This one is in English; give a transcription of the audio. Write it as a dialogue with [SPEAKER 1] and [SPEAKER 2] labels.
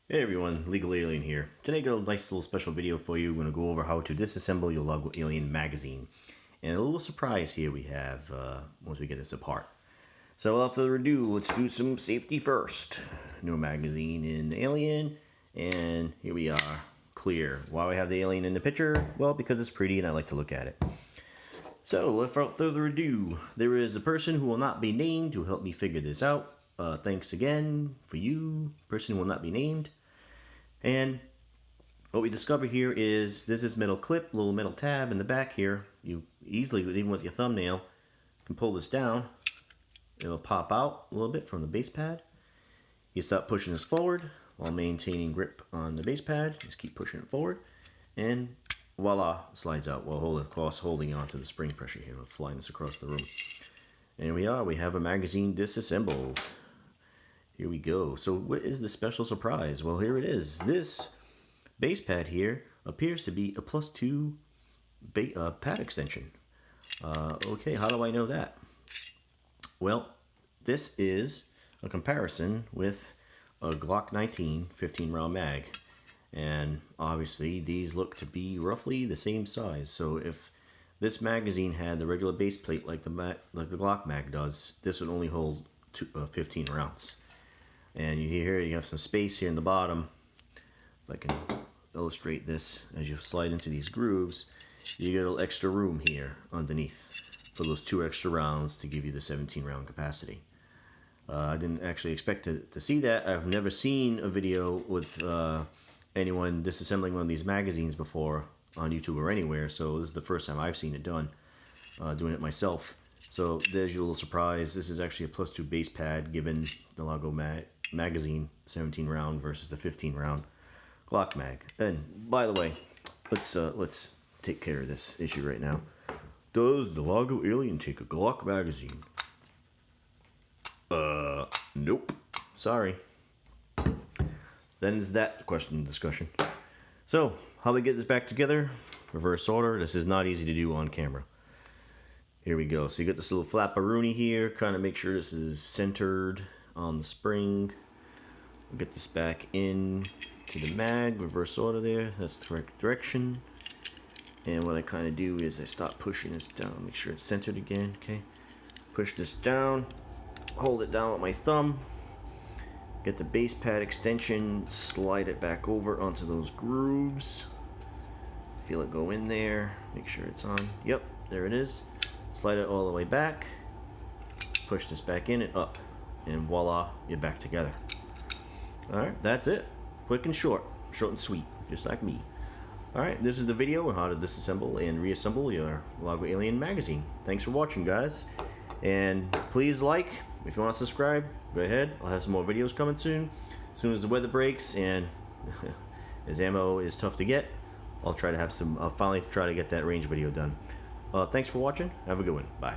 [SPEAKER 1] Hey everyone, Legal Alien here. Today I got a nice little special video for you. We're going to go over how to disassemble your Laugo Alien magazine. And a little surprise here we have once we get this apart. So without further ado, let's do some safety first. No magazine in the Alien, and here we are, clear. Why do I have the Alien in the picture? Well, because it's pretty and I like to look at it. So without further ado, there is a person who will not be named who helped me figure this out. Thanks again for you, person who will not be named. And what we discover here is this is metal clip, little metal tab in the back here. You easily, even with your thumbnail, can pull this down. It'll pop out a little bit from the base pad. You start pushing this forward while maintaining grip on the base pad. Just keep pushing it forward, and voila, slides out while holding on to the spring pressure here. We'll flying this across the room. And we have a magazine disassembled. Here we go. So what is the special surprise? Well, here it is. This base pad here appears to be a +2 pad extension. Okay, how do I know that? Well, this is a comparison with a Glock 19 15-round mag. And obviously these look to be roughly the same size. So if this magazine had the regular base plate like the Glock mag does, this would only hold 15 rounds. And you hear you have some space here in the bottom. If I can illustrate this, as you slide into these grooves, you get a little extra room here underneath for those 2 extra rounds to give you the 17 round capacity. I didn't actually expect to see that. I've never seen a video with anyone disassembling one of these magazines before on YouTube or anywhere, so this is the first time I've seen it done, doing it myself. So there's your little surprise. This is actually a +2 base pad given the Laugo magazine 17 round versus the 15 round Glock mag. And by the way, let's take care of this issue right now. Does the Laugo Alien take a Glock magazine? Nope. Sorry. Then is that the question discussion. So how we get this back together? Reverse order. This is not easy to do on camera. Here we go. So you got this little flapperoonie here, trying to make sure this is centered on the spring. We'll get this back in to the mag, reverse order there. That's the correct direction. And what I kind of do is I stop pushing this down, make sure it's centered again. Okay. Push this down, hold it down with my thumb. Get the base pad extension, slide it back over onto those grooves. Feel it go in there, make sure it's on. Yep, there it is. Slide it all the way back, push this back in and up, and voila, you're back together. Alright, that's it. Quick and short and sweet, just like me. Alright, this is the video on how to disassemble and reassemble your Laugo Alien magazine. Thanks for watching, guys. And please like, if you want to subscribe, go ahead. I'll have some more videos coming soon. As soon as the weather breaks and as ammo is tough to get, I'll finally try to get that range video done. Thanks for watching. Have a good one. Bye.